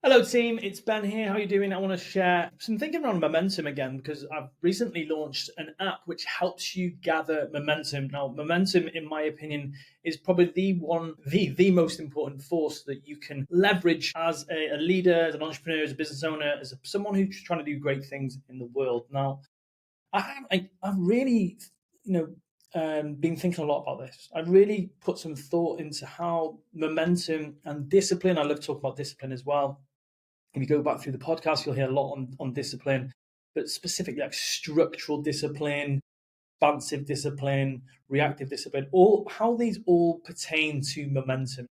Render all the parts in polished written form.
Hello, team. It's Ben here. How are you doing? I want to share some thinking around momentum again because I've recently launched an app which helps you gather momentum. Now, momentum, in my opinion, is probably the most important force that you can leverage as a leader, as an entrepreneur, as a business owner, as someone who's trying to do great things in the world. Now, I've really, been thinking a lot about this. I've really put some thought into how momentum and discipline. I love talking about discipline as well. If you go back through the podcast, you'll hear a lot on discipline, but specifically like structural discipline, expansive discipline, reactive discipline, all how these all pertain to momentum.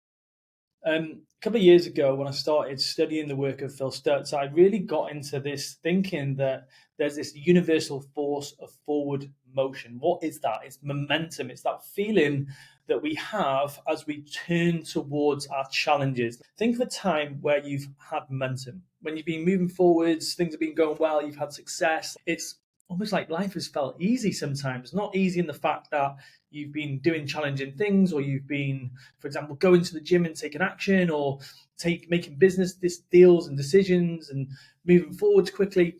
A couple of years ago, when I started studying the work of Phil Stutz, I really got into this thinking that there's this universal force of forward motion. What is that? It's momentum. It's that feeling that we have as we turn towards our challenges. Think of a time where you've had momentum, when you've been moving forwards, things have been going well, you've had success. It's almost like life has felt easy sometimes. Not easy in the fact that you've been doing challenging things, or you've been, for example, going to the gym and taking action, or making business deals and decisions and moving forwards quickly.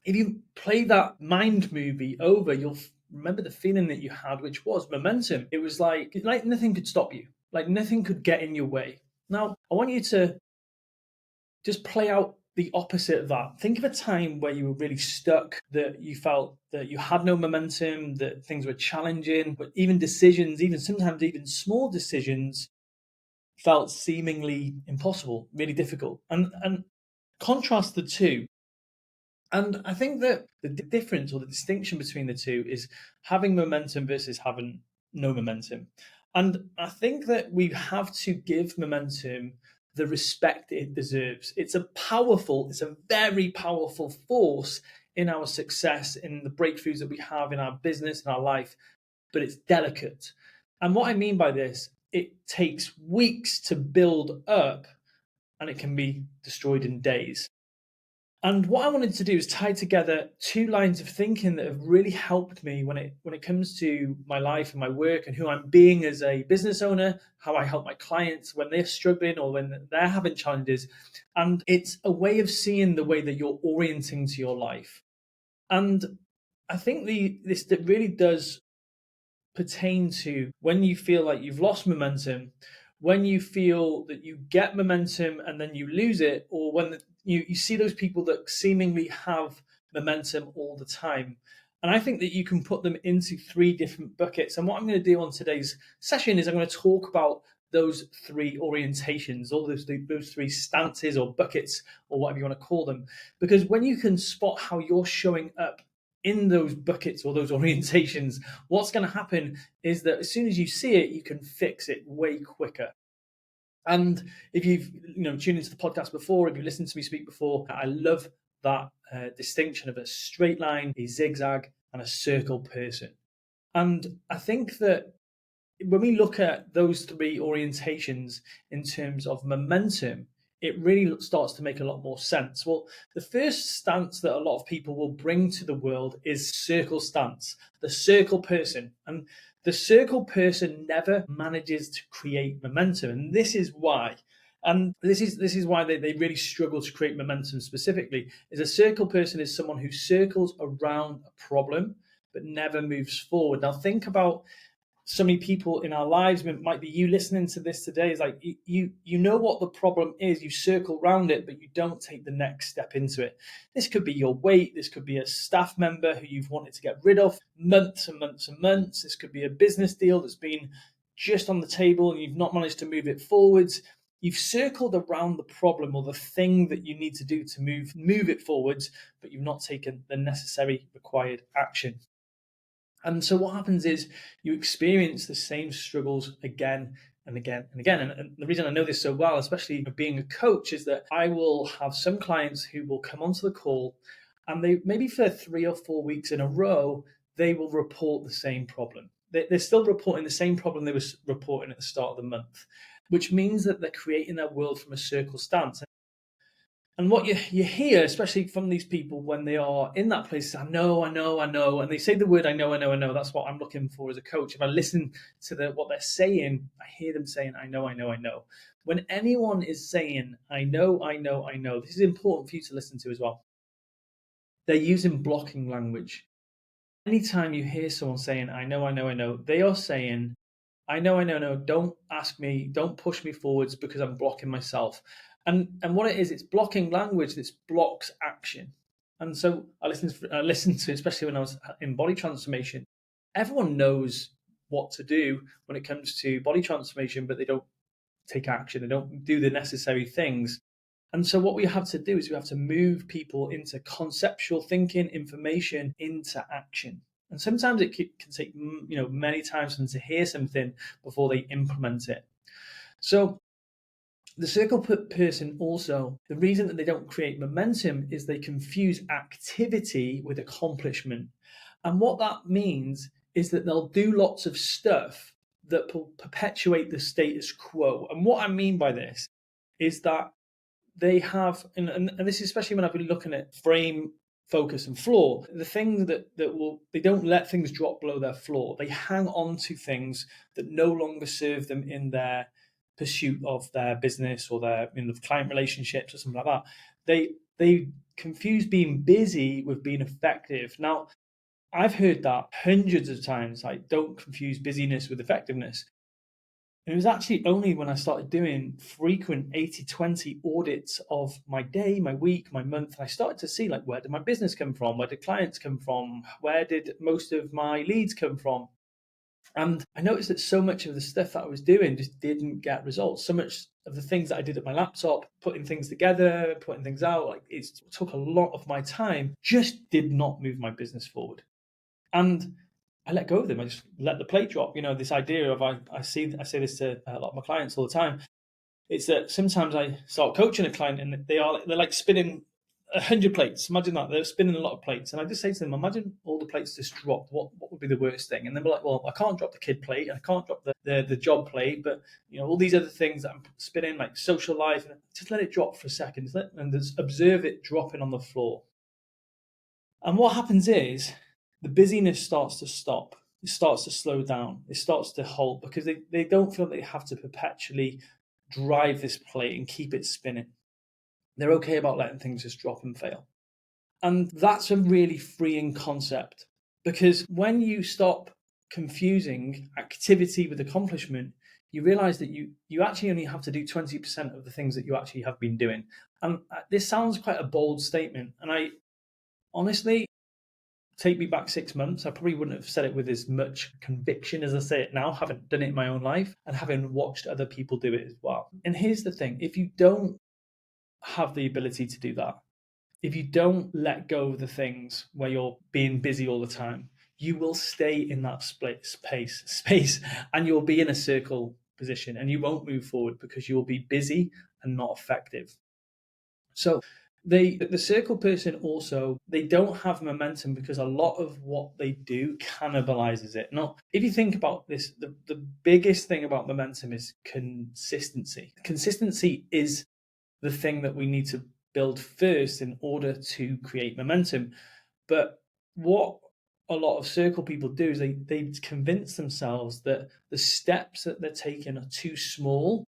If you play that mind movie over, you'll remember the feeling that you had, which was momentum. It was like nothing could stop you, like nothing could get in your way. Now, I want you to just play out the opposite of that. Think of a time where you were really stuck, that you felt that you had no momentum, that things were challenging, but even decisions, even sometimes even small decisions, felt seemingly impossible, really difficult. And contrast the two. And I think that the difference or the distinction between the two is having momentum versus having no momentum. And I think that we have to give momentum the respect it deserves. It's a very powerful force in our success, in the breakthroughs that we have in our business, in our life, but it's delicate. And what I mean by this, it takes weeks to build up and it can be destroyed in days. And what I wanted to do is tie together two lines of thinking that have really helped me when it comes to my life and my work and who I'm being as a business owner, how I help my clients when they're struggling or when they're having challenges. And it's a way of seeing the way that you're orienting to your life. And I think this that really does pertain to when you feel like you've lost momentum, when you feel that you get momentum and then you lose it, or when you see those people that seemingly have momentum all the time. And I think that you can put them into three different buckets. And what I'm going to do on today's session is I'm going to talk about those three orientations, all those three stances or buckets or whatever you want to call them. Because when you can spot how you're showing up in those buckets or those orientations, what's going to happen is that as soon as you see it, you can fix it way quicker. And if you've tuned into the podcast before, if you've listened to me speak before, I love that distinction of a straight line, a zigzag, and a circle person. And I think that when we look at those three orientations in terms of momentum, it really starts to make a lot more sense. Well, the first stance that a lot of people will bring to the world is circle stance, the circle person. And the circle person never manages to create momentum. And this is why. And this is why they really struggle to create momentum specifically. Is a circle person is someone who circles around a problem but never moves forward. Now think about so many people in our lives. It might be you listening to this today. Is like you know what the problem is, you circle around it, but you don't take the next step into it. This could be your weight, this could be a staff member who you've wanted to get rid of months and months and months. This could be a business deal that's been just on the table and you've not managed to move it forwards. You've circled around the problem or the thing that you need to do to move it forwards, but you've not taken the necessary required action. And so what happens is you experience the same struggles again and again and again. And the reason I know this so well, especially being a coach, is that I will have some clients who will come onto the call and they maybe for 3 or 4 weeks in a row, they will report the same problem. They're still reporting the same problem they were reporting at the start of the month, which means that they're creating their world from a circle stance. And what you hear, especially from these people when they are in that place, I know, and they say the word I know. That's what I'm looking for as a coach. If I listen to what they're saying, I hear them saying, I know. when anyone is saying, I know, I know, I know, this is important for you to listen to as well. They're using blocking language. Anytime you hear someone saying, I know, I know, I know, they are saying, I know, I know, no, don't ask me, don't push me forwards because I'm blocking myself. And what it is, it's blocking language that blocks action. And so I listened to, especially when I was in body transformation, everyone knows what to do when it comes to body transformation, but they don't take action. They don't do the necessary things. And so what we have to do is we have to move people into conceptual thinking, information into action. And sometimes it can take many times for them to hear something before they implement it. So the circle person also, the reason that they don't create momentum is they confuse activity with accomplishment. And what that means is that they'll do lots of stuff that will perpetuate the status quo. And what I mean by this is that they have, and this is especially when I've been looking at frame, focus, and floor, the things that will, they don't let things drop below their floor. They hang on to things that no longer serve them in their pursuit of their business or their client relationships or something like that. They confuse being busy with being effective. Now, I've heard that hundreds of times, like, don't confuse busyness with effectiveness. And it was actually only when I started doing frequent 80/20 audits of my day, my week, my month, and I started to see, like, where did my business come from? Where did clients come from? Where did most of my leads come from? And I noticed that so much of the stuff that I was doing just didn't get results. So much of the things that I did at my laptop, putting things together, putting things out, like, it took a lot of my time, just did not move my business forward. And I let go of them. I just let the plate drop. This idea of I say this to a lot of my clients all the time. It's that sometimes I start coaching a client and they're like spinning 100 plates. Imagine that they're spinning a lot of plates, and I just say to them, imagine all the plates just dropped. What would be the worst thing? And then we're like, well, I can't drop the kid plate, and I can't drop the job plate, but all these other things that I'm spinning, like social life, and just let it drop for a second, and just observe it dropping on the floor. And what happens is the busyness starts to stop. It starts to slow down. It starts to halt because they don't feel they have to perpetually drive this plate and keep it spinning. They're okay about letting things just drop and fail. And that's a really freeing concept, because when you stop confusing activity with accomplishment, you realize that you actually only have to do 20% of the things that you actually have been doing. And this sounds quite a bold statement. And I honestly, take me back 6 months, I probably wouldn't have said it with as much conviction as I say it now, having done it in my own life and having watched other people do it as well. And here's the thing, if you don't have the ability to do that, if you don't let go of the things where you're being busy all the time, you will stay in that space and you'll be in a circle position and you won't move forward because you'll be busy and not effective. So the circle person also, they don't have momentum because a lot of what they do cannibalizes it. Now, if you think about this, the biggest thing about momentum is consistency. Consistency is the thing that we need to build first in order to create momentum. But what a lot of circle people do is they convince themselves that the steps that they're taking are too small.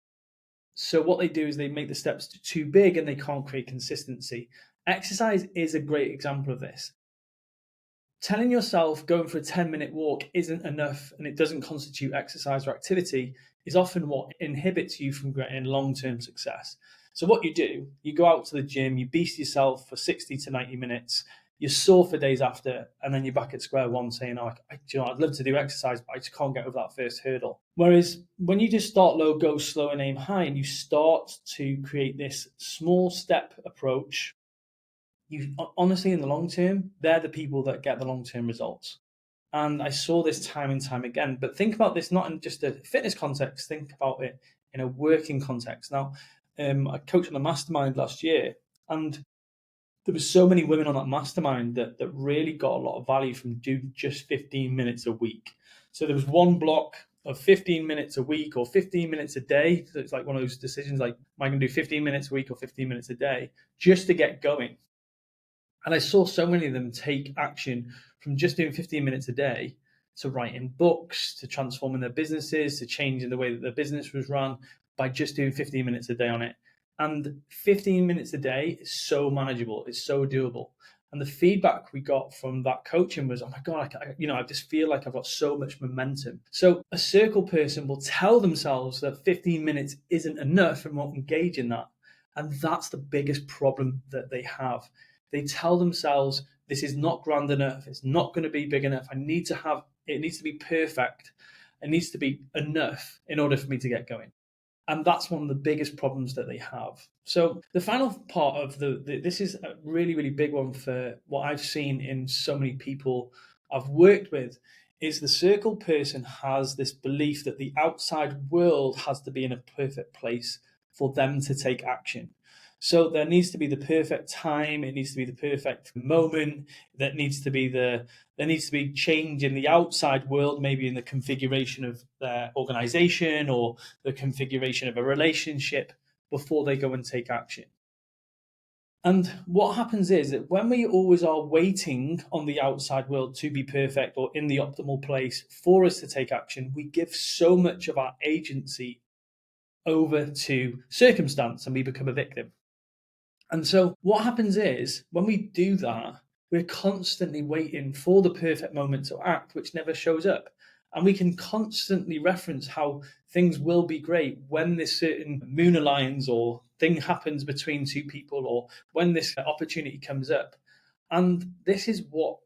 So what they do is they make the steps too big and they can't create consistency. Exercise is a great example of this. Telling yourself going for a 10-minute walk isn't enough and it doesn't constitute exercise or activity is often what inhibits you from getting long-term success. So what you do, you go out to the gym, you beast yourself for 60 to 90 minutes, you're sore for days after, and then you're back at square one saying, I'd love to do exercise, but I just can't get over that first hurdle. Whereas when you just start low, go slow, and aim high, and you start to create this small step approach, you honestly, in the long term, they're the people that get the long-term results. And I saw this time and time again. But think about this not in just a fitness context, think about it in a working context. Now, I coached on a mastermind last year, and there were so many women on that mastermind that really got a lot of value from doing just 15 minutes a week. So there was one block of 15 minutes a week or 15 minutes a day. So it's like one of those decisions, like, am I going to do 15 minutes a week or 15 minutes a day just to get going? And I saw so many of them take action from just doing 15 minutes a day to writing books, to transforming their businesses, to changing the way that their business was run, by just doing 15 minutes a day on it. And 15 minutes a day is so manageable. It's so doable. And the feedback we got from that coaching was, oh my God, I just feel like I've got so much momentum. So a circle person will tell themselves that 15 minutes isn't enough and won't engage in that. And that's the biggest problem that they have. They tell themselves, this is not grand enough. It's not going to be big enough. It needs to be perfect. It needs to be enough in order for me to get going. And that's one of the biggest problems that they have. So the final part of this is a really, really big one for what I've seen in so many people I've worked with, is the circle person has this belief that the outside world has to be in a perfect place for them to take action. So there needs to be the perfect time. It needs to be the perfect moment. There needs to be change in the outside world, maybe in the configuration of their organization or the configuration of a relationship before they go and take action. And what happens is that when we always are waiting on the outside world to be perfect or in the optimal place for us to take action, we give so much of our agency over to circumstance and we become a victim. And so what happens is when we do that, we're constantly waiting for the perfect moment to act, which never shows up. And we can constantly reference how things will be great when this certain moon aligns or thing happens between two people or when this opportunity comes up. And this is what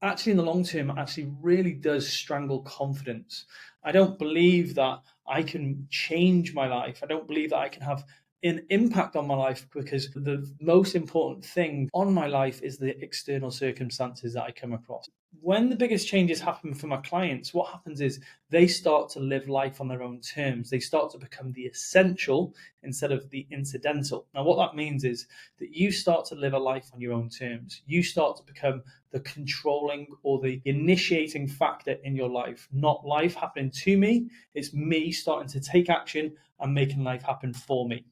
actually in the long term actually really does strangle confidence. I don't believe that I can change my life. I don't believe that I can have an impact on my life because the most important thing on my life is the external circumstances that I come across. When the biggest changes happen for my clients, what happens is they start to live life on their own terms. They start to become the essential instead of the incidental. Now, what that means is that you start to live a life on your own terms. You start to become the controlling or the initiating factor in your life, not life happening to me. It's me starting to take action and making life happen for me.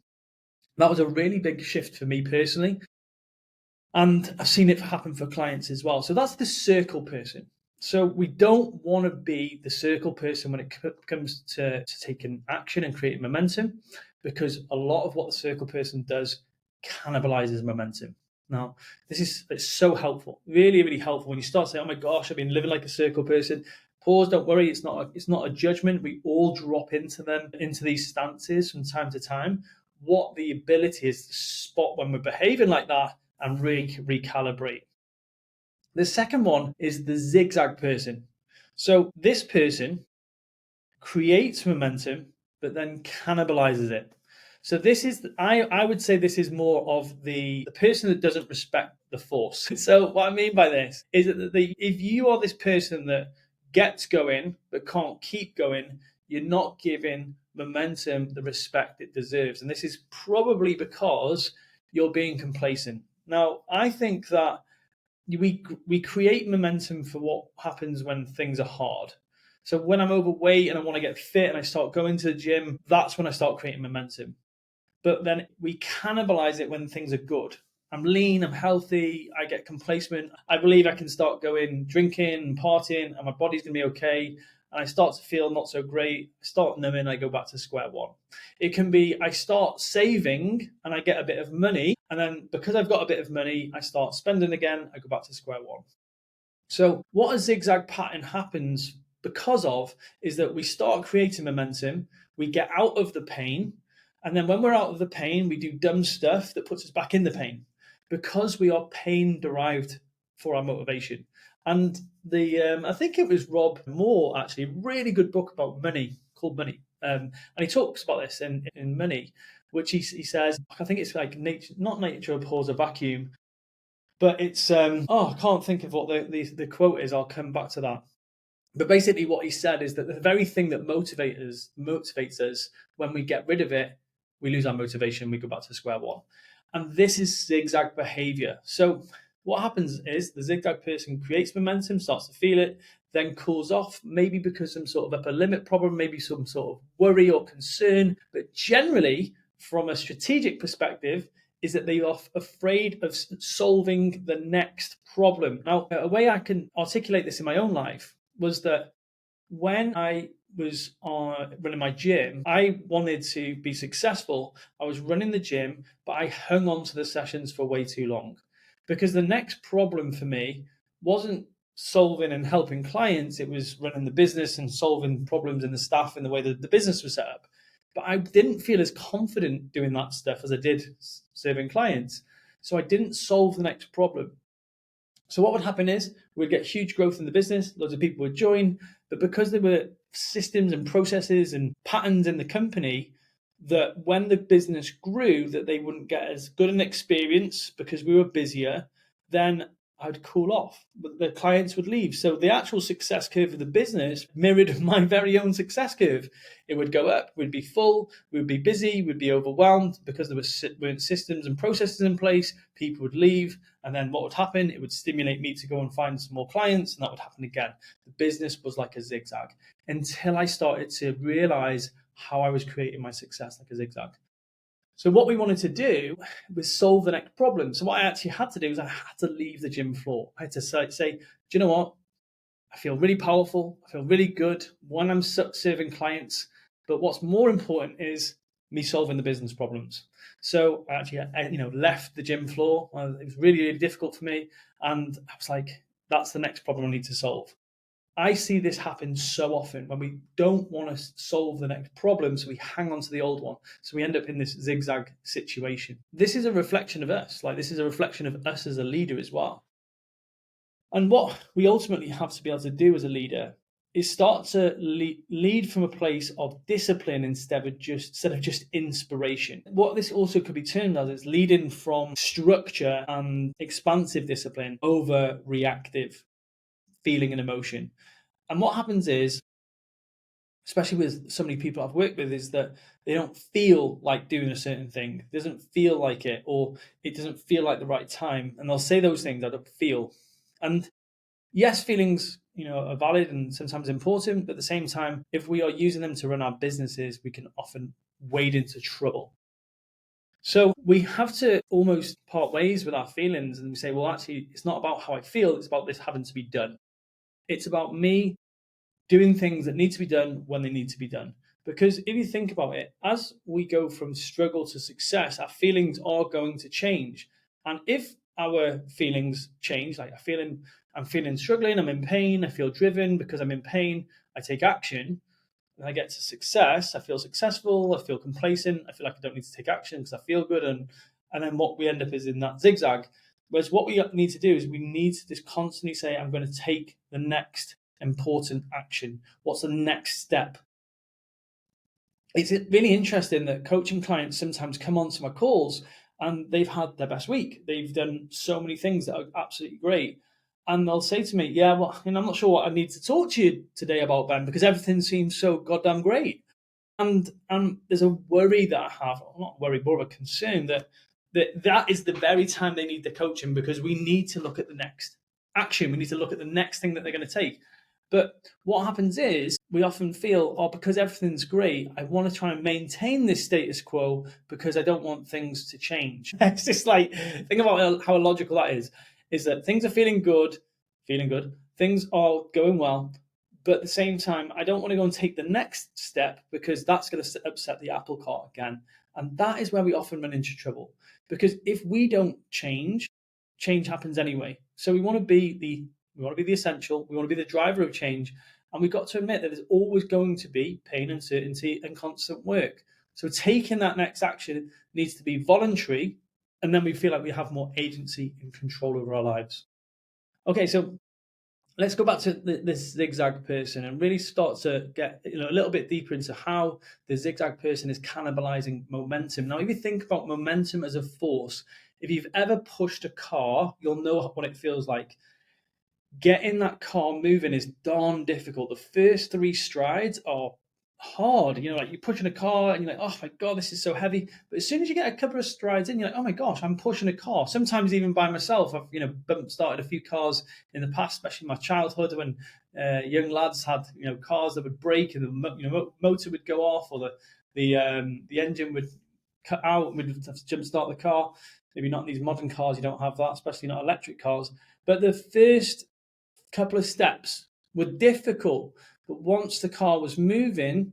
That was a really big shift for me personally. And I've seen it happen for clients as well. So that's the circle person. So we don't want to be the circle person when it comes to taking action and creating momentum, because a lot of what the circle person does cannibalizes momentum. Now, it's so helpful, really, really helpful when you start saying, oh my gosh, I've been living like a circle person. Pause, don't worry, it's not a judgment. We all drop into these stances from time to time. What the ability is to spot when we're behaving like that and recalibrate. The second one is the zigzag person. So this person creates momentum, but then cannibalizes it. So this is, I would say this is more of the person that doesn't respect the force. So what I mean by this is that if you are this person that gets going but can't keep going, you're not giving momentum the respect it deserves. And this is probably because you're being complacent. Now, I think that we create momentum for what happens when things are hard. So when I'm overweight and I want to get fit and I start going to the gym, that's when I start creating momentum. But then we cannibalize it when things are good. I'm lean, I'm healthy, I get complacent. I believe I can start going drinking and partying and my body's going to be okay. And I start to feel not so great, I start numbing, I go back to square one. It can be I start saving and I get a bit of money. And then because I've got a bit of money, I start spending again, I go back to square one. So what a zigzag pattern happens because of is that we start creating momentum, we get out of the pain, and then when we're out of the pain, we do dumb stuff that puts us back in the pain because we are pain derived for our motivation. And I think it was Rob Moore, actually, really good book about money called Money. And he talks about this in Money, which he says, I think it's like nature, not nature abhors a vacuum, but it's, I can't think of what the quote is. I'll come back to that. But basically what he said is that the very thing that motivates us, when we get rid of it, we lose our motivation, we go back to square one. And this is zigzag behavior. So what happens is the zigzag person creates momentum, starts to feel it, then cools off, maybe because some sort of upper limit problem, maybe some sort of worry or concern. But generally, from a strategic perspective, is that they are afraid of solving the next problem. Now, a way I can articulate this in my own life was that when I was running my gym, I wanted to be successful. I was running the gym, but I hung on to the sessions for way too long because the next problem for me wasn't solving and helping clients. It was running the business and solving problems in the staff and the way that the business was set up. But I didn't feel as confident doing that stuff as I did serving clients. So I didn't solve the next problem. So what would happen is we'd get huge growth in the business, loads of people would join, but because there were systems and processes and patterns in the company, that when the business grew, that they wouldn't get as good an experience because we were busier, then I'd cool off. The clients would leave. So the actual success curve of the business mirrored my very own success curve. It would go up, we'd be full, we'd be busy, we'd be overwhelmed because there weren't systems and processes in place, people would leave, and then what would happen? It would stimulate me to go and find some more clients, and that would happen again. The business was like a zigzag until I started to realize how I was creating my success like a zigzag. So what we wanted to do was solve the next problem. So what I actually had to do is I had to leave the gym floor. I had to say, do you know what? I feel really powerful. I feel really good when I'm serving clients. But what's more important is me solving the business problems. So I left the gym floor. It was really, really difficult for me. And I was like, that's the next problem I need to solve. I see this happen so often when we don't want to solve the next problem, so we hang on to the old one. So we end up in this zigzag situation. This is a reflection of us. Like, this is a reflection of us as a leader as well. And what we ultimately have to be able to do as a leader is start to lead from a place of discipline instead of just inspiration. What this also could be termed as is leading from structure and expansive discipline over reactive feeling and emotion. And what happens is, especially with so many people I've worked with, is that they don't feel like doing a certain thing. It doesn't feel like it, or it doesn't feel like the right time. And they'll say those things, I don't feel. And yes, feelings, are valid and sometimes important, but at the same time, if we are using them to run our businesses, we can often wade into trouble. So we have to almost part ways with our feelings and we say, well, actually, it's not about how I feel, it's about this having to be done. It's about me doing things that need to be done when they need to be done. Because if you think about it, as we go from struggle to success, our feelings are going to change. And if our feelings change, like I'm feeling struggling, I'm in pain, I feel driven because I'm in pain, I take action, and I get to success, I feel successful, I feel complacent, I feel like I don't need to take action because I feel good, and then what we end up is in that zigzag. Whereas what we need to do is we need to just constantly say, I'm going to take the next important action. What's the next step? It's really interesting that coaching clients sometimes come onto my calls and they've had their best week. They've done so many things that are absolutely great. And they'll say to me, yeah, well, I'm not sure what I need to talk to you today about, Ben, because everything seems so goddamn great. And there's a worry that I have, not worry, more of a concern that is the very time they need the coaching, because we need to look at the next action. We need to look at the next thing that they're going to take. But what happens is we often feel, because everything's great, I want to try and maintain this status quo because I don't want things to change. It's just like, think about how illogical that is that things are feeling good, things are going well, but at the same time, I don't want to go and take the next step because that's going to upset the apple cart again. And that is where we often run into trouble. Because if we don't change happens anyway. So we want to be the essential, we want to be the driver of change. And we've got to admit that there's always going to be pain, uncertainty, and constant work. So taking that next action needs to be voluntary, and then we feel like we have more agency and control over our lives. Okay, so let's go back to this zigzag person and really start to get a little bit deeper into how the zigzag person is cannibalizing momentum. Now, if you think about momentum as a force, if you've ever pushed a car, you'll know what it feels like. Getting that car moving is darn difficult. The first 3 strides are hard. Like you're pushing a car and you're like, oh my God, this is so heavy. But as soon as you get a couple of strides in, you're like, oh my gosh, I'm pushing a car. Sometimes even by myself. I've started a few cars in the past, especially in my childhood when young lads had cars that would break and the motor would go off, or the engine would cut out and we'd have to jump start the car. Maybe not in these modern cars, you don't have that, especially not electric cars. But the first couple of steps were difficult, But once the car was moving,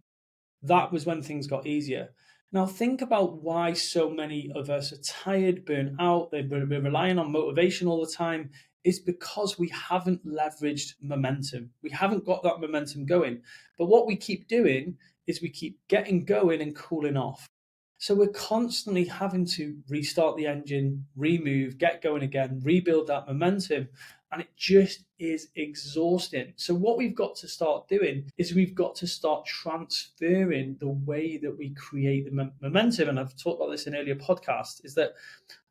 that was when things got easier. Now, think about why so many of us are tired, burnt out, we're relying on motivation all the time. It's because we haven't leveraged momentum. We haven't got that momentum going. But what we keep doing is we keep getting going and cooling off. So we're constantly having to restart the engine, remove, get going again, rebuild that momentum. And it just is exhausting. So, what we've got to start doing is we've got to start transferring the way that we create the momentum. And I've talked about this in earlier podcasts, is that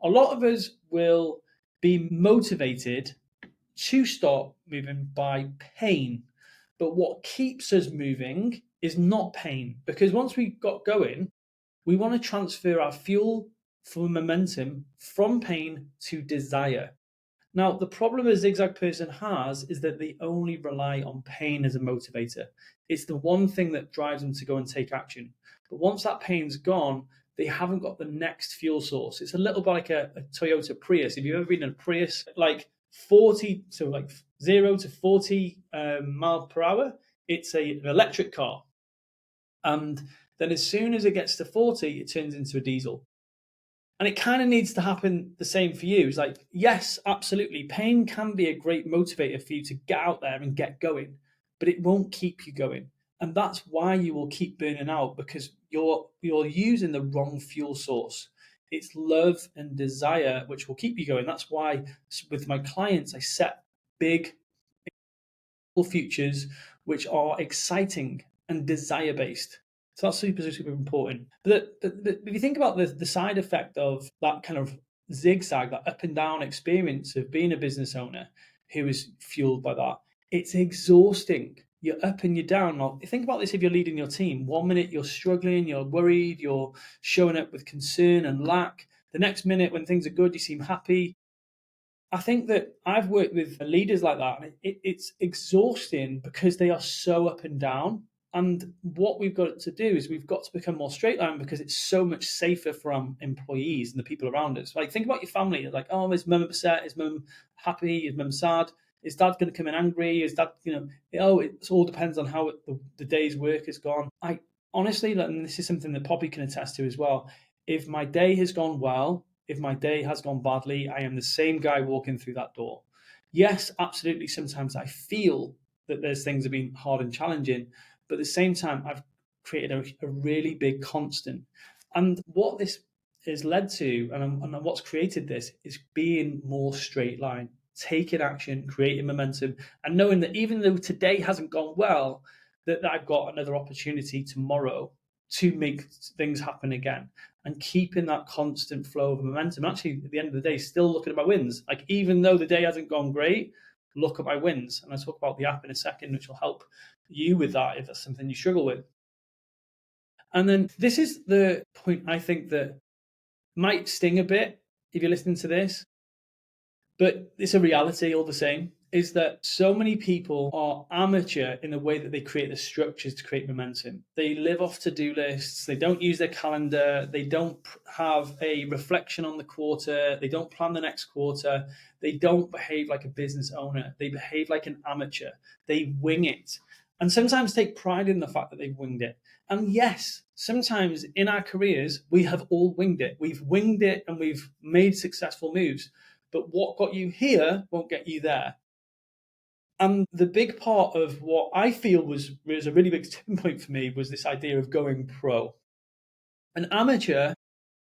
a lot of us will be motivated to start moving by pain. But what keeps us moving is not pain, because once we got going, we want to transfer our fuel for momentum from pain to desire. Now, the problem a zigzag person has is that they only rely on pain as a motivator. It's the one thing that drives them to go and take action. But once that pain's gone, they haven't got the next fuel source. It's a little bit like a Toyota Prius. If you've ever been in a Prius, like 40, so like 0 to 40 mile per hour, it's an electric car. And then as soon as it gets to 40, it turns into a diesel. And it kind of needs to happen the same for you. It's like, yes, absolutely. Pain can be a great motivator for you to get out there and get going, but it won't keep you going. And that's why you will keep burning out, because you're using the wrong fuel source. It's love and desire which will keep you going. That's why with my clients, I set big futures which are exciting and desire based. So that's super, super important. But if you think about the side effect of that kind of zigzag, that up and down experience of being a business owner who is fueled by that, it's exhausting. You're up and you're down. Now, think about this if you're leading your team. 1 minute you're struggling, you're worried, you're showing up with concern and lack. The next minute when things are good, you seem happy. I think that I've worked with leaders like that, and it's exhausting because they are so up and down. And what we've got to do is we've got to become more straight line, because it's so much safer for our employees and the people around us. Like, think about your family. Like, oh, is mum upset? Is mum happy? Is mum sad? Is dad going to come in angry? Is dad, it all depends on how the day's work has gone. I honestly, and this is something that Poppy can attest to as well. If my day has gone well, if my day has gone badly, I am the same guy walking through that door. Yes, absolutely. Sometimes I feel that there's things that have been hard and challenging, but at the same time, I've created a really big constant. And what this has led to, and what's created this, is being more straight line, taking action, creating momentum, and knowing that even though today hasn't gone well, that I've got another opportunity tomorrow to make things happen again, and keeping that constant flow of momentum. Actually, at the end of the day, still looking at my wins. Like, even though the day hasn't gone great, look at my wins. And I'll talk about the app in a second, which will help you with that if that's something you struggle with. And then this is the point I think that might sting a bit if you're listening to this, but it's a reality all the same, is that so many people are amateur in the way that they create the structures to create momentum. They live off to-do lists. They don't use their calendar. They don't have a reflection on the quarter. They don't plan the next quarter. They don't behave like a business owner. They behave like an amateur. They wing it. And sometimes take pride in the fact that they've winged it. And yes, sometimes in our careers, we have all winged it. We've winged it and we've made successful moves. But what got you here won't get you there. And the big part of what I feel was a really big tipping point for me was this idea of going pro. An amateur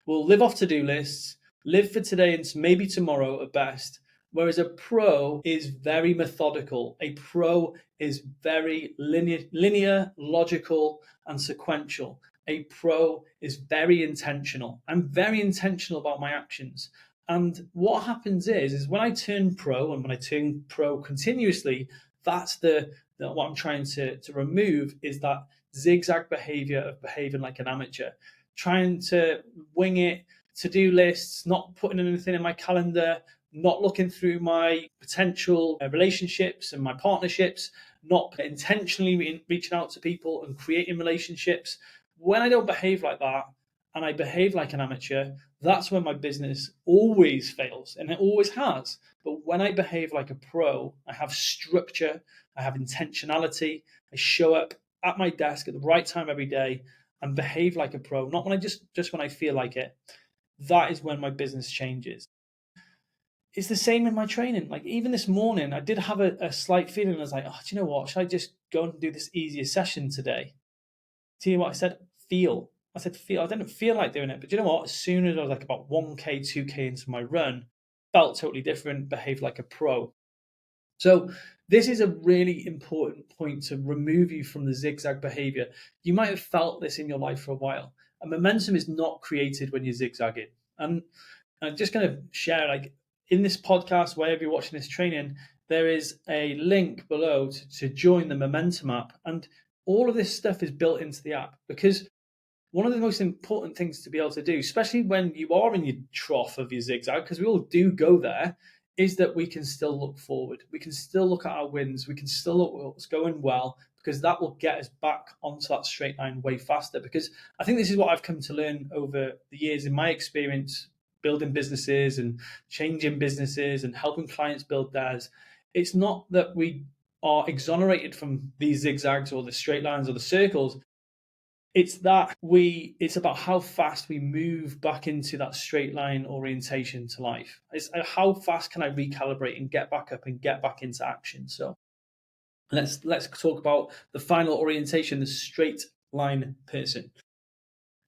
will live off to-do lists, live for today and maybe tomorrow at best, whereas a pro is very methodical. A pro is very linear, logical, and sequential. A pro is very intentional. I'm very intentional about my actions. And what happens is when I turn pro, and when I turn pro continuously, that's what I'm trying to remove, is that zigzag behavior of behaving like an amateur, trying to wing it, to-do lists, not putting anything in my calendar, not looking through my potential relationships and my partnerships, not intentionally reaching out to people and creating relationships. When I don't behave like that, and I behave like an amateur, that's when my business always fails, and it always has. But when I behave like a pro, I have structure, I have intentionality, I show up at my desk at the right time every day and behave like a pro, not when I just when I feel like it. That is when my business changes. It's the same in my training. Like even this morning, I did have a slight feeling. I was like, oh, do you know what? Should I just go and do this easier session today? Do you know what I said? Feel. I said feel. I didn't feel like doing it, but you know what? As soon as I was like about 1K, 2K into my run, felt totally different, behaved like a pro. So this is a really important point to remove you from the zigzag behavior. You might have felt this in your life for a while. And momentum is not created when you're zigzagging. And I'm just going to share, like in this podcast, wherever you're watching this training, there is a link below to join the Momentum app. And all of this stuff is built into the app because one of the most important things to be able to do, especially when you are in your trough of your zigzag, because we all do go there, is that we can still look forward. We can still look at our wins. We can still look at what's going well, because that will get us back onto that straight line way faster. Because I think this is what I've come to learn over the years in my experience building businesses and changing businesses and helping clients build theirs. It's not that we are exonerated from these zigzags or the straight lines or the circles. It's about how fast we move back into that straight line orientation to life. It's how fast can I recalibrate and get back up and get back into action. So let's talk about the final orientation, the straight line person.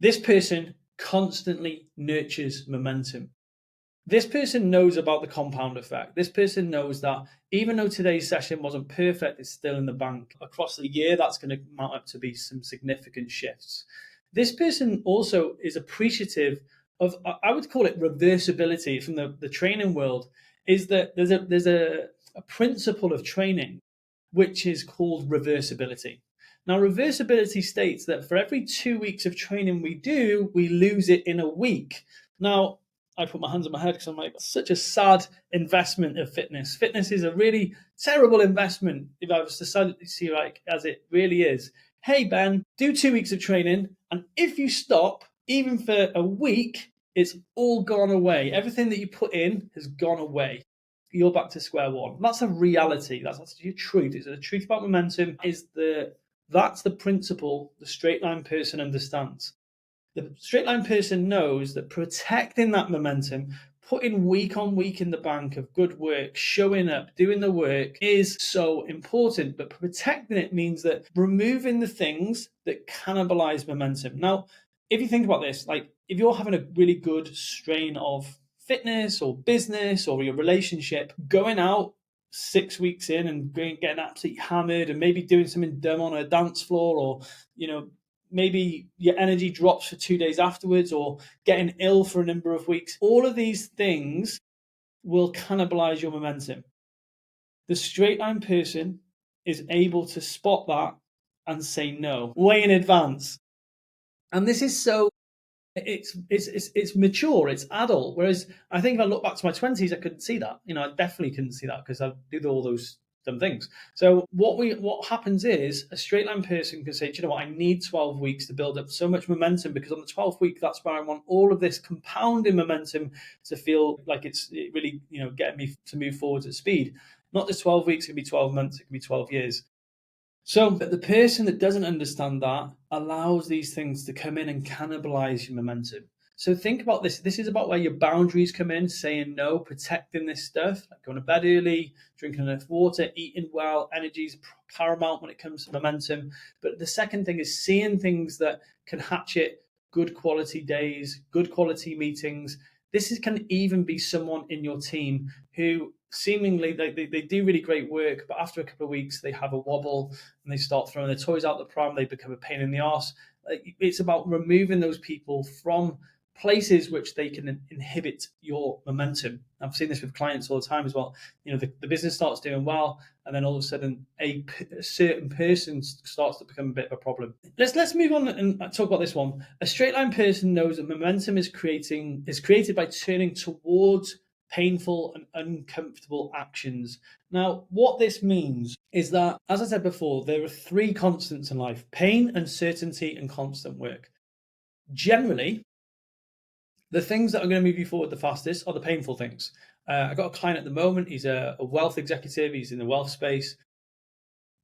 This person constantly nurtures momentum. This person knows about the compound effect. This person knows that even though today's session wasn't perfect, it's still in the bank. Across the year, that's going to mount up to be some significant shifts. This person also is appreciative of, I would call it reversibility from the training world, is that there's a principle of training which is called reversibility. Now, reversibility states that for every 2 weeks of training we do, we lose it in a week. Now, I put my hands on my head because I'm like, such a sad investment of fitness. Fitness is a really terrible investment if I was to see like as it really is. Hey, Ben, do 2 weeks of training, and if you stop, even for a week, it's all gone away. Everything that you put in has gone away. You're back to square one. That's a reality. That's your truth. It's the truth about momentum. That's the principle the straight line person understands. The straight line person knows that protecting that momentum, putting week on week in the bank of good work, showing up, doing the work is so important. But protecting it means that removing the things that cannibalize momentum. Now, if you think about this, like if you're having a really good strain of fitness or business or your relationship, going out 6 weeks in and getting absolutely hammered and maybe doing something dumb on a dance floor, or maybe your energy drops for 2 days afterwards, or getting ill for a number of weeks, all of these things will cannibalize your momentum. The straight line person is able to spot that and say no way in advance. And this is so it's mature, it's adult. Whereas I think if I look back to my 20s, I couldn't see that. I definitely couldn't see that because I do all those dumb things. So what happens is a straight line person can say, do you know what, I need 12 weeks to build up so much momentum, because on the 12th week, that's where I want all of this compounding momentum to feel like it's really, getting me to move forwards at speed. Not just 12 weeks, it can be 12 months, it can be 12 years. So the person that doesn't understand that allows these things to come in and cannibalize your momentum. So think about this. This is about where your boundaries come in, saying no, protecting this stuff, like going to bed early, drinking enough water, eating well. Energy is paramount when it comes to momentum. But the second thing is seeing things that can hatchet good quality days, good quality meetings. Can even be someone in your team who seemingly they do really great work, but after a couple of weeks they have a wobble and they start throwing their toys out the pram. They become a pain in the arse. It's about removing those people from places which they can inhibit your momentum. I've seen this with clients all the time as well. The business starts doing well, and then all of a sudden a certain person starts to become a bit of a problem. Let's move on and talk about this one. A straight line person knows that momentum is created by turning towards painful and uncomfortable actions. Now, what this means is that, as I said before, there are 3 constants in life: pain, uncertainty, and constant work. Generally, the things that are going to move you forward the fastest are the painful things. I got a client at the moment. He's a wealth executive. He's in the wealth space.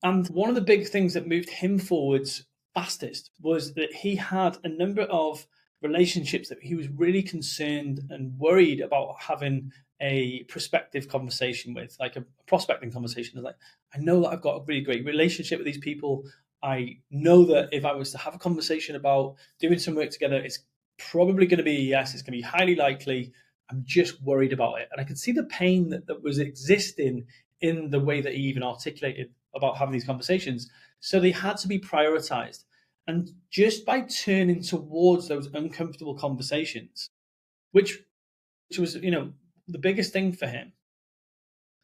And one of the big things that moved him forwards fastest was that he had a number of relationships that he was really concerned and worried about having a prospective conversation with, like a prospecting conversation. Like, I know that I've got a really great relationship with these people. I know that if I was to have a conversation about doing some work together, it's probably going to be a yes. It's going to be highly likely. I'm just worried about it. And I could see the pain that was existing in the way that he even articulated about having these conversations. So they had to be prioritized. And just by turning towards those uncomfortable conversations, which was, the biggest thing for him,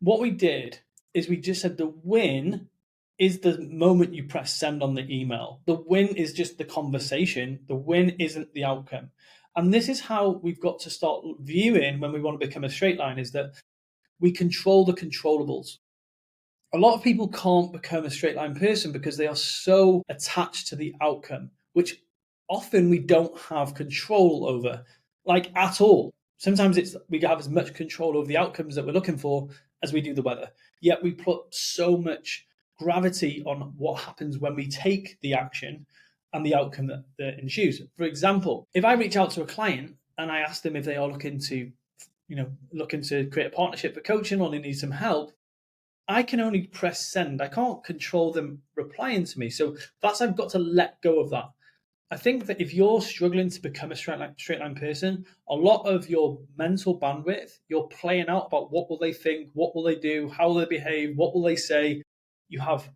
what we did is we just said the win is the moment you press send on the email. The win is just the conversation. The win isn't the outcome. And this is how we've got to start viewing when we want to become a straight line, is that we control the controllables. A lot of people can't become a straight line person because they are so attached to the outcome, which often we don't have control over, like at all. Sometimes we have as much control over the outcomes that we're looking for as we do the weather. Yet we put so much gravity on what happens when we take the action and the outcome that ensues. For example, if I reach out to a client and I ask them if they are looking to create a partnership for coaching or they need some help, I can only press send. I can't control them replying to me. So I've got to let go of that. I think that if you're struggling to become a straight line person, a lot of your mental bandwidth, you're playing out about what will they think, what will they do, how will they behave, what will they say. You have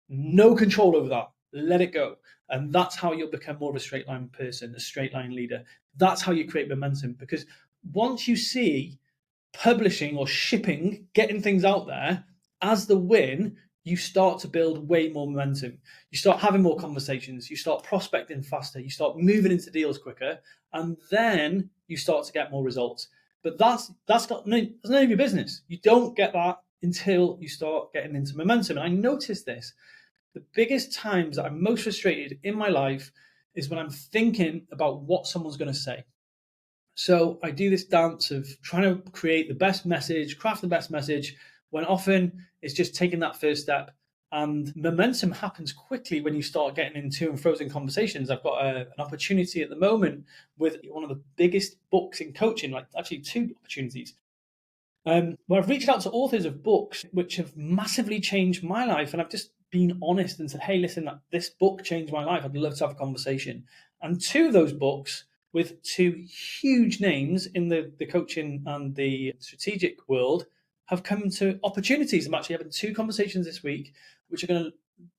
no control over that. Let it go. And that's how you'll become more of a straight line person, a straight line leader. That's how you create momentum. Because once you see publishing or shipping, getting things out there as the win, you start to build way more momentum. You start having more conversations, you start prospecting faster, you start moving into deals quicker, and then you start to get more results. But that's none of your business. You don't get that until you start getting into momentum. And I noticed this. The biggest times that I'm most frustrated in my life is when I'm thinking about what someone's going to say. So I do this dance of trying to create the best message, craft the best message, when often it's just taking that first step. And momentum happens quickly when you start getting into and frozen conversations. I've got an opportunity at the moment with one of the biggest books in coaching, like actually two opportunities, where I've reached out to authors of books which have massively changed my life. And I've just been honest and said, hey, listen, this book changed my life. I'd love to have a conversation. And two of those books with two huge names in the coaching and the strategic world have come to opportunities. I'm actually having two conversations this week, which are going to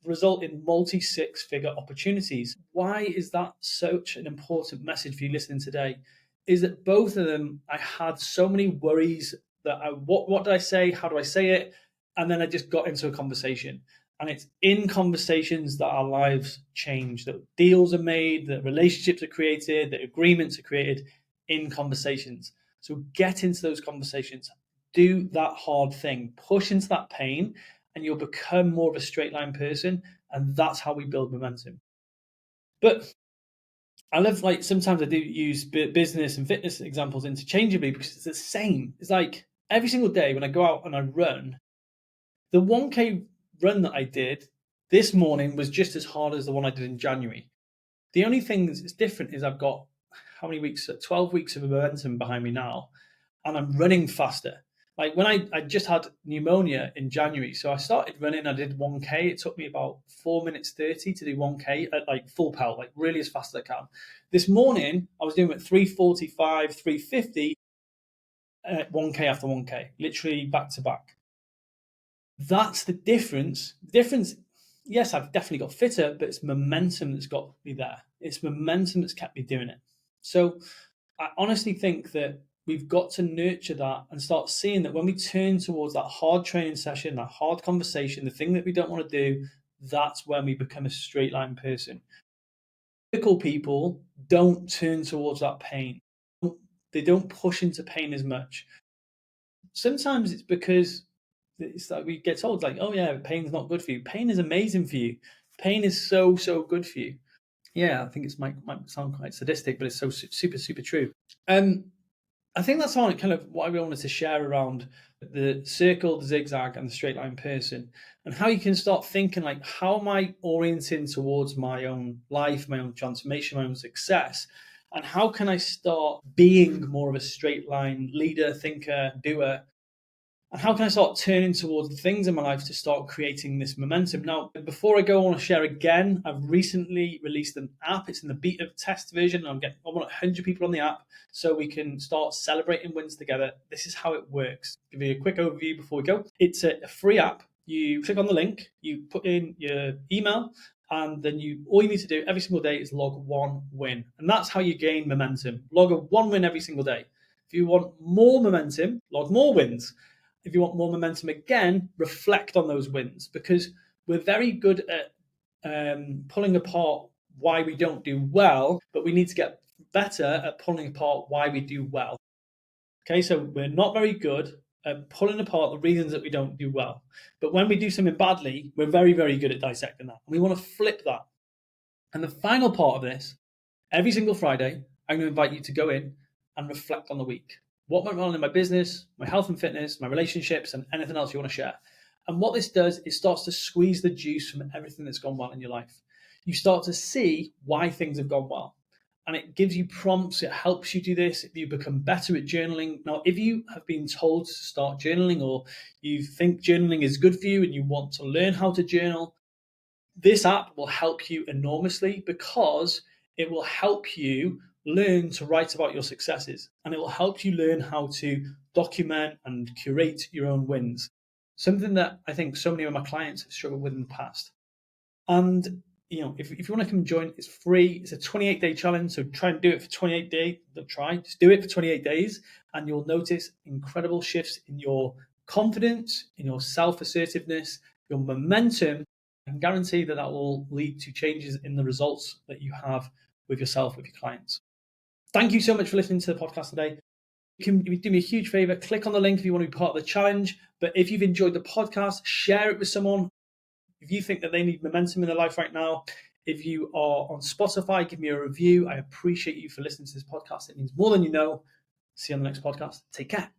result in multi six-figure opportunities. Why is that such an important message for you listening today? Is that both of them, I had so many worries that what did I say? How do I say it? And then I just got into a conversation. And it's in conversations that our lives change, that deals are made, that relationships are created, that agreements are created in conversations. So get into those conversations. Do that hard thing. Push into that pain, and you'll become more of a straight line person. And that's how we build momentum. But I love, like, sometimes I do use business and fitness examples interchangeably because it's the same. It's like every single day when I go out and I run, the 1K run that I did this morning was just as hard as the one I did in January. The only thing that's different is I've got how many weeks? 12 weeks of momentum behind me now, and I'm running faster. Like when I just had pneumonia in January, so I started running. I did 1K. It took me about 4 minutes 30 to do 1K at like full power, like really as fast as I can. This morning I was doing it 3:45, 3:50, 1K after 1K, literally back to back. That's the difference. The difference, yes, I've definitely got fitter, but it's momentum that's got me there. It's momentum that's kept me doing it. So I honestly think that we've got to nurture that and start seeing that when we turn towards that hard training session, that hard conversation, the thing that we don't want to do, that's when we become a straight line person. Typical people don't turn towards that pain. They don't push into pain as much. Sometimes it's because it's like we get told, like, oh yeah, pain's not good for you. Pain is amazing for you. Pain is so good for you. Yeah, I think it might sound quite sadistic, but it's so super true. I think that's all kind of what I wanted to share around the circle, the zigzag, and the straight line person, and how you can start thinking like, how am I orienting towards my own life, my own transformation, my own success, and how can I start being more of a straight line leader, thinker, doer, and how can I start turning towards the things in my life to start creating this momentum? Now, before I go, I want to share again, I've recently released an app. It's in the beta test version. I want 100 people on the app so we can start celebrating wins together. This is how it works. Give you a quick overview before we go. It's a free app. You click on the link, you put in your email, and then all you need to do every single day is log one win. And that's how you gain momentum. Log a one win every single day. If you want more momentum, log more wins. If you want more momentum again, reflect on those wins, because we're very good at pulling apart why we don't do well, but we need to get better at pulling apart why we do well. Okay, so we're not very good at pulling apart the reasons that we don't do well. But when we do something badly, we're very, very good at dissecting that. We want to flip that. And the final part of this, every single Friday, I'm going to invite you to go in and reflect on the week. What went wrong in my business, my health and fitness, my relationships, and anything else you want to share. And what this does, it starts to squeeze the juice from everything that's gone well in your life. You start to see why things have gone well. And it gives you prompts, it helps you do this, you become better at journaling. Now, if you have been told to start journaling, or you think journaling is good for you and you want to learn how to journal, this app will help you enormously, because it will help you learn to write about your successes, and it will help you learn how to document and curate your own wins. Something that I think so many of my clients have struggled with in the past. And if you want to come join, it's free. It's a 28-day challenge, so try and do it for 28 days. Just do it for 28 days, and you'll notice incredible shifts in your confidence, in your self-assertiveness, your momentum. I can guarantee that will lead to changes in the results that you have with yourself, with your clients. Thank you so much for listening to the podcast today. You can do me a huge favor, click on the link if you want to be part of the challenge. But if you've enjoyed the podcast, share it with someone. If you think that they need momentum in their life right now, if you are on Spotify, give me a review. I appreciate you for listening to this podcast. It means more than you know. See you on the next podcast. Take care.